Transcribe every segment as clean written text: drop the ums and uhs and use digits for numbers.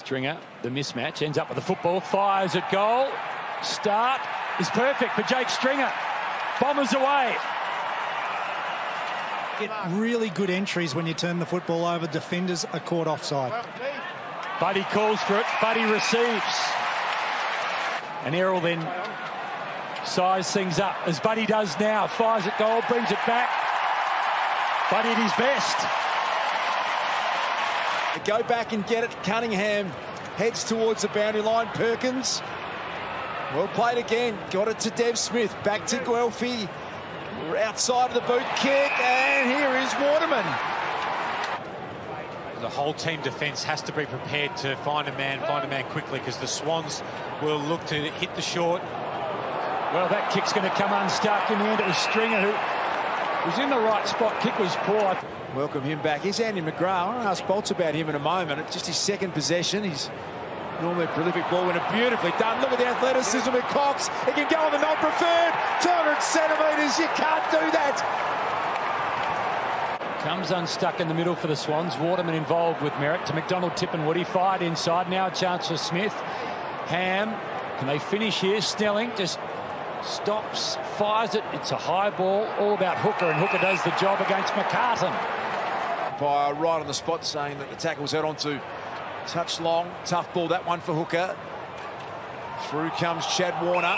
Stringer, the mismatch, ends up with the football, fires at goal. Start is perfect for Jake Stringer. Bombers away. Get really good entries when you turn the football over. Defenders are caught offside. Buddy calls for it. Buddy receives. And Errol then size things up, as Buddy does now. Fires at goal, brings it back. Buddy at his best. Go back and get it. Cunningham heads towards the boundary line. Perkins. Well played again. Got it to Dev Smith. Back to Guelphy. We're outside of the boot kick. And here is Waterman. The whole team defence has to be prepared to find a man quickly, because the Swans will look to hit the short. Well, that kick's going to come unstuck. In the end, it was Stringer who was in the right spot. Kick was poor. Welcome him back. Here's Andy McGrath. I want to ask Bolts about him in a moment. It's just his second possession. He's normally a prolific ball winner. Beautifully done. Look at the athleticism with Cox. He can go on the non-preferred. 200 centimetres. You can't do that. Comes unstuck in the middle for the Swans. Waterman involved with Merritt to McDonald, Tip and Woody. Fired inside. Now a chance for Smith. Ham. Can they finish here? Snelling just stops, fires it. It's a high ball. All about Hooker, and Hooker does the job against McCartan. Right on the spot, saying that the tackle was out onto touch long. Tough ball, that one for Hooker. Through comes Chad Warner.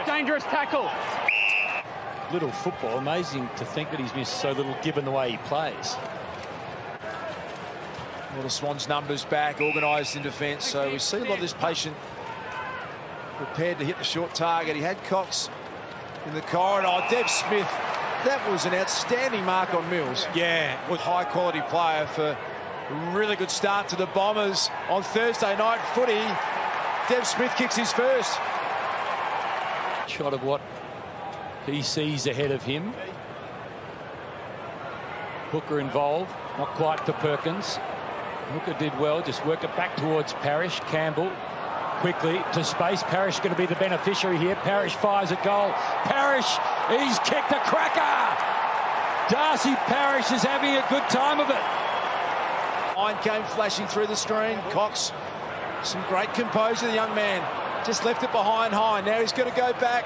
Dangerous tackle. Little football. Amazing to think that he's missed so little given the way he plays. Well, the Swans' numbers back, organised in defence, so we see a lot of this patient prepared to hit the short target. He had Cox in the corridor. Dev Smith, that was an outstanding mark on Mills. Yeah, with high quality player for a really good start to the Bombers on Thursday night footy. Dev Smith kicks his first. Shot of what he sees ahead of him. Hooker involved, not quite for Perkins. Hooker did well, just work it back towards Parrish. Campbell quickly to space. Parrish going to be the beneficiary here. Parrish fires a goal. Parrish, he's kicked a cracker. Darcy Parrish is having a good time of it. Line came flashing through the screen. Cox, some great composure, the young man. Just left it behind high. Now he's going to go back.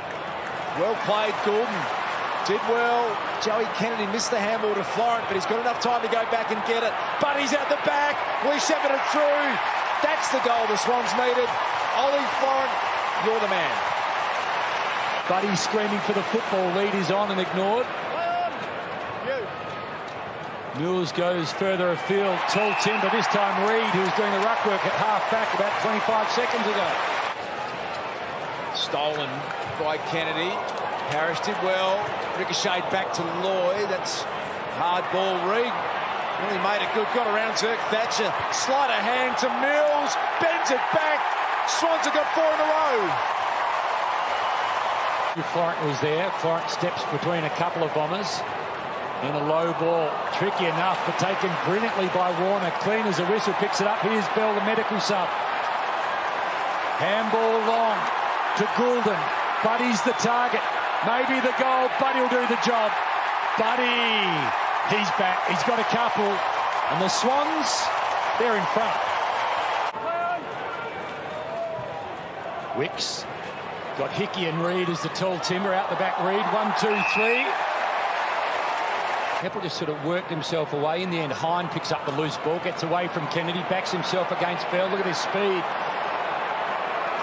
Well played, Gordon. Did well. Joey Kennedy missed the handball to Florent, but he's got enough time to go back and get it. Buddy's out the back. We shepherded it through. That's the goal the Swans needed. Ollie Florent, you're the man. Buddy screaming for the football. Lead is on and ignored. Mills goes further afield. Tall timber, this time Reid, who's doing the ruck work at half-back about 25 seconds ago. Stolen by Kennedy. Parrish did well. Ricocheted back to Lloyd. That's hard ball. Reid really made it good. Got around Zirk Thatcher. Sleight of hand to Mills. Bends it back. Swans have got 4 in a row. Florent was there. Florent steps between a couple of Bombers. In a low ball. Tricky enough, but taken brilliantly by Warner. Clean as a whistle. Picks it up. Here's Bell, the medical sub. Handball long to Goulden. Buddy's the target. Maybe the goal. Buddy will do the job. Buddy. He's back. He's got a couple. And the Swans, they're in front. Wicks. Got Hickey and Reid as the tall timber. Out the back, Reid. 1, 2, 3. Keppel just sort of worked himself away. In the end, Hine picks up the loose ball. Gets away from Kennedy. Backs himself against Bell. Look at his speed.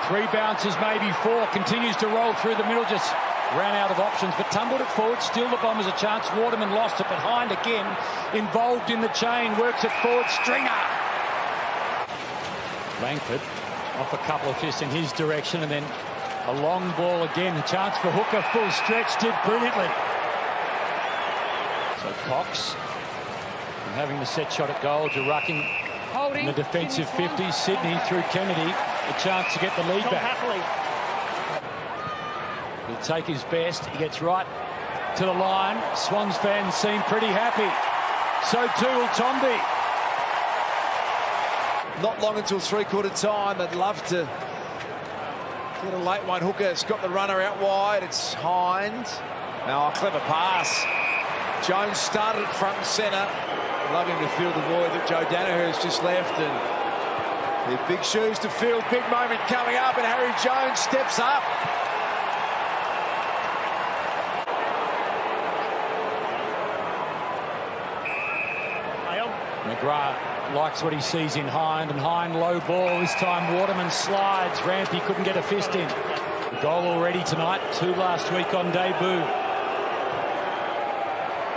3 bounces, maybe 4. Continues to roll through the middle. Just ran out of options, but tumbled it forward. Still the Bombers a chance. Waterman lost it, but Hind again involved in the chain. Works it forward. Stringer. Langford off a couple of fists in his direction, and then a long ball again. A chance for Hooker. Full stretch. Did brilliantly. So Cox from having the set shot at goal to rucking in the defensive 50. Sydney through Kennedy. A chance to get the lead back. He'll take his best. He gets right to the line. Swans fans seem pretty happy. So too will Tomby. Not long until 3/4 time. They'd love to get a late one. Hooker's got the runner out wide. It's Hind. Now a clever pass. Jones started it front and centre. Loving to field the void that Joe Danaher has just left, and They're big shoes to fill, big moment coming up, and Harry Jones steps up. McGrath likes what he sees in Hind, and Hind low ball. This time Waterman slides. Rampy couldn't get a fist in. The goal already tonight, 2 last week on debut.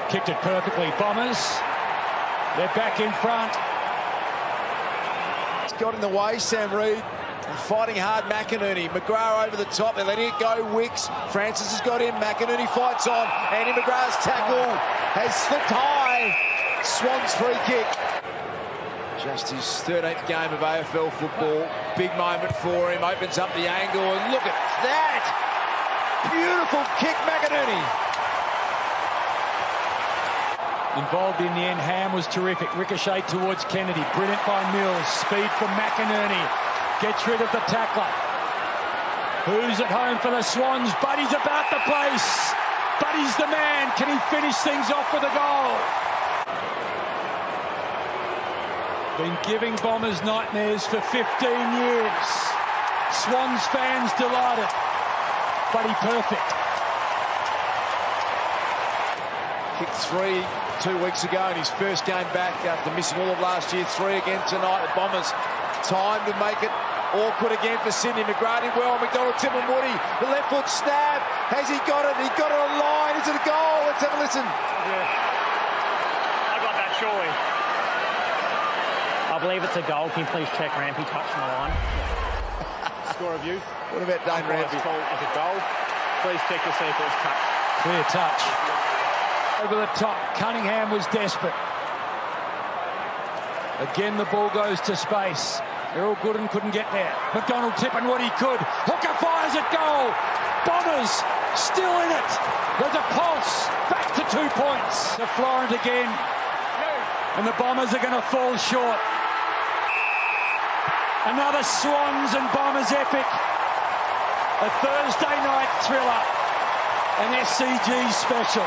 Kicked it perfectly. Bombers, they're back in front. It's got in the way, Sam Reid. Fighting hard, McInerney. McGrath over the top. They're letting it go. Wicks. Francis has got him. McInerney fights on. Andy McGrath's tackle has slipped high. Swans free kick. Just his 13th game of AFL football. Big moment for him. Opens up the angle, and look at that! Beautiful kick, McInerney. Involved in the end. Ham was terrific. Ricochet towards Kennedy. Brilliant by Mills. Speed from McInerney. Gets rid of the tackler. Who's at home for the Swans? Buddy's about the place. Buddy's the man. Can he finish things off with a goal? Been giving Bombers nightmares for 15 years. Swans fans delighted. Buddy perfect. Kicked 3 2 weeks ago in his first game back after missing all of last year. 3 again tonight. The Bombers time to make it awkward again for Sydney. McGrath did well. McDonald, Tim and Woody. The left foot snap. Has he got it? He got it on line. Is it a goal? Let's have a listen. Yeah. I got that, surely. I believe it's a goal. Can you please check Rampy touched the line? Score review. What about Dane Rampy? It's a goal. Please check to see if it was touched. Clear touch. Over the top. Cunningham was desperate. Again, the ball goes to space. Errol Gooden couldn't get there. McDonald tipping what he could. Hooker fires at goal. Bombers still in it. There's a pulse. Back to 2 points. To Florent again. And the Bombers are going to fall short. Another Swans and Bombers epic. A Thursday night thriller. An SCG special.